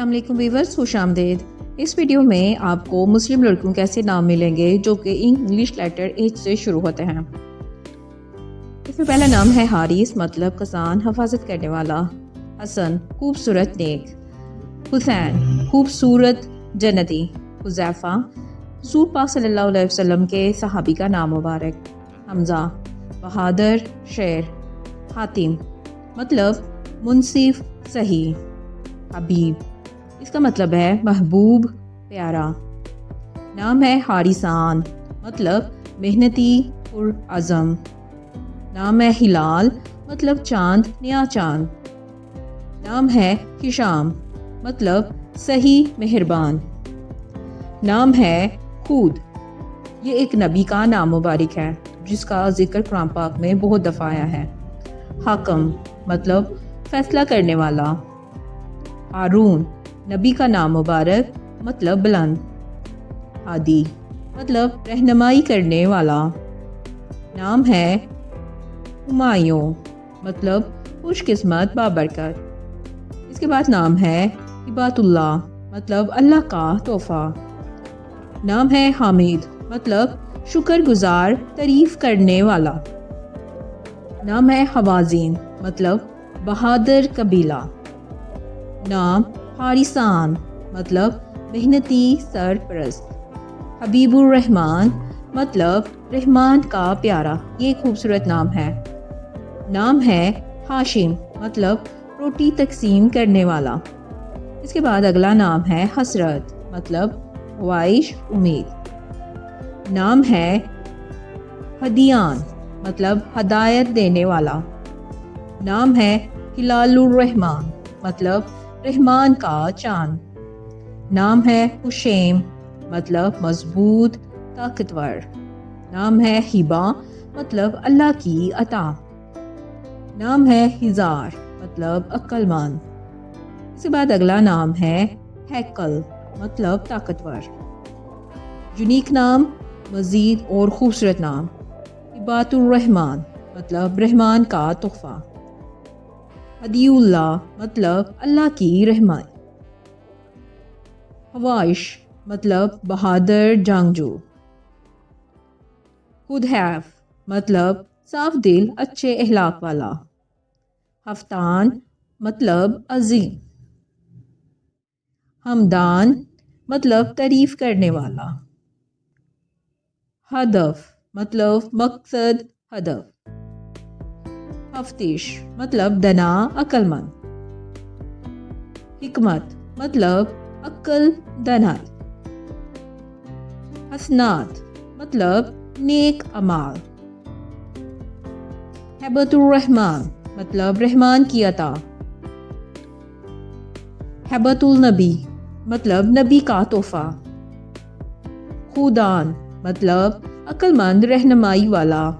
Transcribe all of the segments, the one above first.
السلام علیکم ویورز، خوش آمدید۔ اس ویڈیو میں آپ کو مسلم لڑکوں کے ایسے نام ملیں گے جو کہ انگلش لیٹر ایچ سے شروع ہوتے ہیں۔ اس میں پہلا نام ہے حارث، مطلب کسان، حفاظت کرنے والا۔ حسن، خوبصورت، نیک۔ حسین، خوبصورت، جنتی۔ حذیفہ، رسول پاک صلی اللہ علیہ وسلم کے صحابی کا نام مبارک۔ حمزہ، بہادر، شیر۔ حاتم، مطلب منصف، صحیح۔ حبیب، اس کا مطلب ہے محبوب، پیارا۔ نام ہے حارثان، مطلب محنتی، پرعزم۔ نام ہے ہلال، مطلب چاند، نیا چاند۔ نام ہے ہشام، مطلب صحیح، مہربان۔ نام ہے خود، یہ ایک نبی کا نام مبارک ہے جس کا ذکر قرآن پاک میں بہت دفعہ آیا ہے۔ حاکم، مطلب فیصلہ کرنے والا۔ ہارون، نبی کا نام مبارک، مطلب بلند۔ ہادی، مطلب رہنمائی کرنے والا۔ نام ہے ہمایوں، مطلب خوش قسمت، بابرکت۔ اس کے بعد نام ہے ہبات اللہ، مطلب اللہ کا تحفہ۔ نام ہے حامد، مطلب شکر گزار، تعریف کرنے والا۔ نام ہے حوازن، مطلب بہادر قبیلہ۔ نام حارثان، مطلب محنتی، سرپرست۔ حبیب الرحمن، مطلب رحمان کا پیارا، یہ ایک خوبصورت نام ہے۔ نام ہے ہاشم، مطلب روٹی تقسیم کرنے والا۔ اس کے بعد اگلا نام ہے حسرت، مطلب خواہش، امید۔ نام ہے ہدیان، مطلب ہدایت دینے والا۔ نام ہے ہلال الرحمان، مطلب رحمان کا چاند۔ نام ہے حشیم، مطلب مضبوط، طاقتور۔ نام ہے ہبہ، مطلب اللہ کی عطا۔ نام ہے ہزار، مطلب عقل مند۔ اس کے بعد اگلا نام ہے ہیکل، مطلب طاقتور۔ یونیک نام، مزید اور خوبصورت نام۔ ہبات الرحمان، مطلب رحمان کا تحفہ۔ ہدی اللہ، مطلب اللہ کی رحمت۔ حوائش، مطلب بہادر، جنگجو۔ خودحیف، مطلب صاف دل، اچھے اخلاق والا۔ حفتان، مطلب عظیم۔ ہمدان، مطلب تعریف کرنے والا۔ ہدف، مطلب مقصد، ہدف۔ ہفتش، مطلب دنا، عقل مند۔ حکمت، مطلب عقل، دانائی۔ حسنات، مطلب نیک اعمال۔ ہبۃ الرحمان، مطلب رحمان کی عطا۔ ہبۃ النبی، مطلب نبی کا تحفہ۔ خودان، مطلب عقل مند، رہنمائی والا۔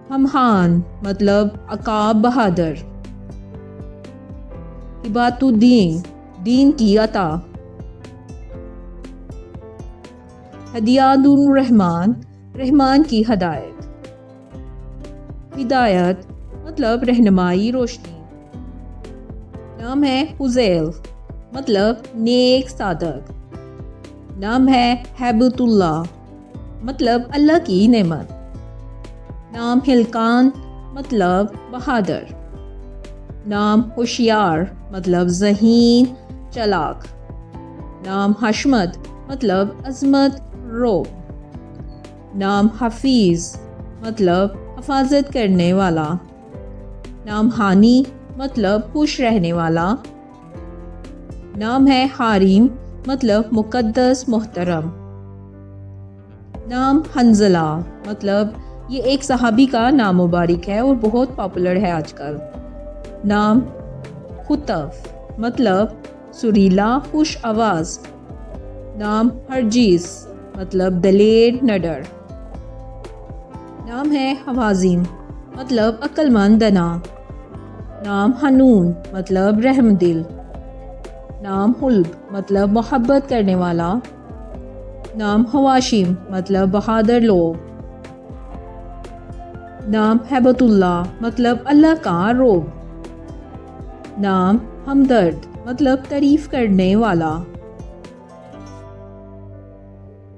ہمہان، مطلب عقاب، بہادر۔ ہبات الدین، دین کی عطا۔ ہدیات الرحمان، رحمان کی ہدایت۔ ہدایت، مطلب رہنمائی، روشنی۔ نام ہے حزیل، مطلب نیک، صادق۔ نام ہے ہیبت اللہ، مطلب اللہ کی نعمت۔ نام ہلکان، مطلب بہادر۔ نام ہوشیار، مطلب ذہین، چالاک۔ نام حشمت، مطلب عظمت، رعب۔ نام حفیظ، مطلب حفاظت کرنے والا۔ نام ہانی، مطلب خوش رہنے والا۔ نام ہے حارم، مطلب مقدس، محترم۔ نام حنظلہ، مطلب یہ ایک صحابی کا نام مبارک ہے اور بہت پاپولر ہے آج کل۔ نام خطف، مطلب سریلا، خوش آواز۔ نام ہرجیز، مطلب دلیر، نڈر۔ نام ہے حوازن، مطلب عقل مند، دانا۔ نام حنون، مطلب رحم دل۔ نام حلب، مطلب محبت کرنے والا۔ نام حواشم، مطلب بہادر لوگ۔ نام ہیبت اللہ، مطلب اللہ کا روب۔ نام ہمدرد مطلب تعریف کرنے والا.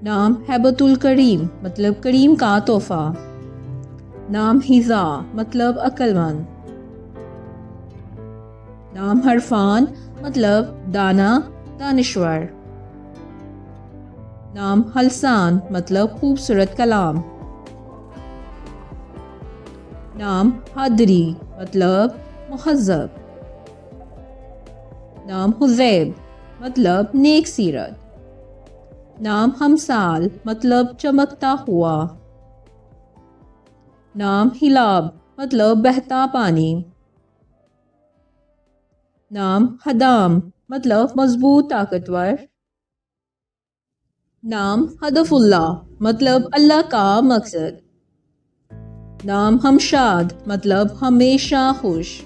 نام ہیبت الکریم مطلب کریم کا تحفہ. نام حذا مطلب عقل مند. نام حرفان مطلب دانا دانشور. نام حلسان مطلب خوبصورت کلام. نام حادری مطلب مہذب. نام حذیب مطلب نیک سیرت. نام ہمسال مطلب چمکتا ہوا. نام ہلاب مطلب بہتا پانی. نام حدام مطلب مضبوط طاقتور. نام ہدف اللہ مطلب اللہ کا مقصد. نام ہمشاد مطلب ہمیشہ خوش.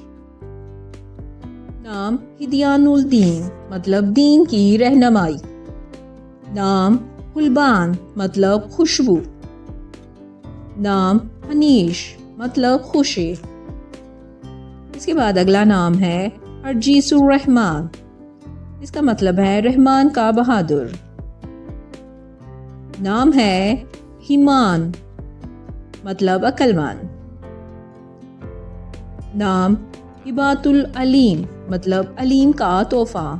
نام ہدیان الدین مطلب دین کی رہنمائی. نام گلبان مطلب خوشبو. نام حنیش مطلب خوشی. اس کے بعد اگلا نام ہے ارجیس الرحمان. اس کا مطلب ہے رحمان کا بہادر. نام ہے ہیمان مطلب عقل مند. نام ہبات العلیم مطلب علیم کا تحفہ.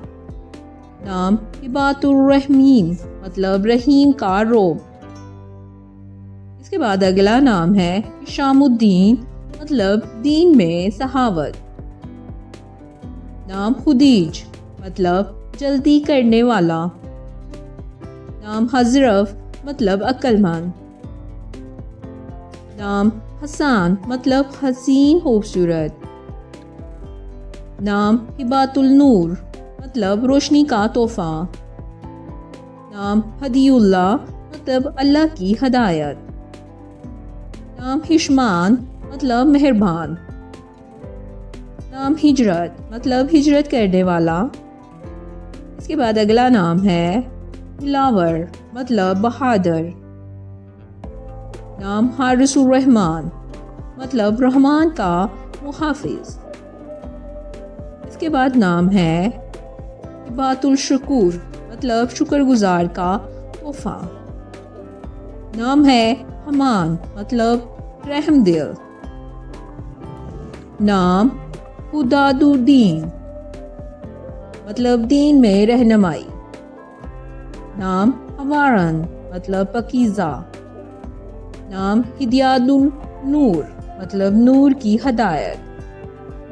نام ہبات الرحمین مطلب رحیم کا روب. اس کے بعد اگلا نام ہے شام الدین مطلب دین میں سخاوت. نام خدیج مطلب جلدی کرنے والا. نام حضرف مطلب عقل مند. نام حسان مطلب حسین خوبصورت. نام ہبات النور مطلب روشنی کا تحفہ. نام ہدی اللہ مطلب اللہ کی ہدایت. نام حشمان مطلب مہربان. نام ہجرت مطلب ہجرت کرنے والا. اس کے بعد اگلا نام ہے دلاور مطلب بہادر. نام حارث الرحمان مطلب رحمان کا محافظ. اس کے بعد نام ہے ہبات الشکور مطلب شکر گزار کا تحفہ. نام ہے حمان مطلب رحم دل. نام حداد الدین مطلب دین میں رہنمائی. نام حوارن مطلب پاکیزہ. نام ہدیاد النور مطلب نور کی ہدایت.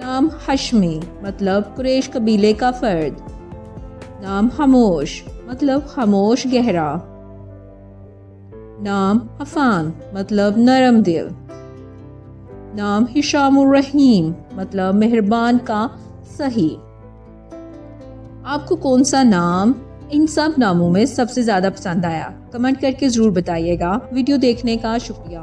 نام ہشمی مطلب قریش قبیلے کا فرد. نام خاموش مطلب خاموش گہرا. نام حفان مطلب نرم دل. نام ہشام الرحیم مطلب مہربان کا صحیح. آپ کو کون سا نام ان سب ناموں میں سب سے زیادہ پسند آیا؟ کمنٹ کر کے ضرور بتائیے گا. ویڈیو دیکھنے کا شکریہ.